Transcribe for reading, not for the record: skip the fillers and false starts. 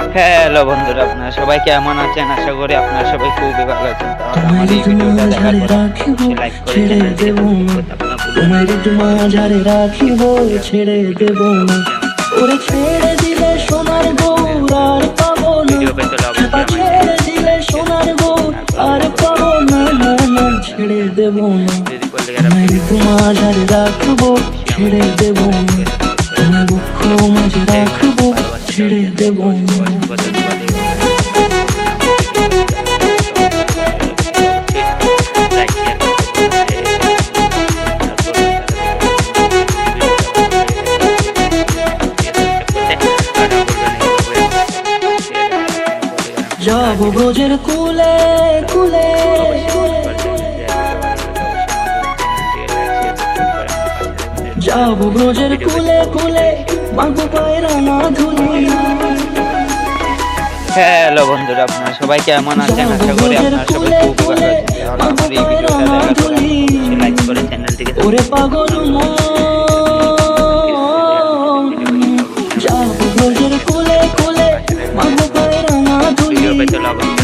Hello বন্ধুরা, আপনারা সবাই কেমন আছেন? আশা করি আপনারা সবাই খুবই ভালো আছেন। তাহলে আমার এই ভিডিওটা দেখার পর অবশ্যই লাইক করে চ্যানেলটিকে ভিডিও পেতে হলে অবশ্যই ছেড়ে দেব না, যদি করলে তোমায় তোমার রাখবো, ছেড়ে দেব না, তোমায় দুঃখ মাঝে রাখবো, ছেড়ে দেব না। যাবো ব্রজের কুলে কুলে, যাবো ব্রজের কুলে কুলে, মাগো পায়রা না ধুলি। হ্যালো বন্ধুরা, আপনারা সবাই কেমন আছেন? আশা করি আপনারা সবাই খুবই ভালো আছেন। তাহলে আমার এই ভিডিওটা দেখার পর অবশ্যই লাইক করে চ্যানেলটিকে ওরে পাগল মন, যাবো ব্রজের কুলে কুলে, মাগো পায়রা না ধুলি। ভিডিও পেতে হলে অবশ্যই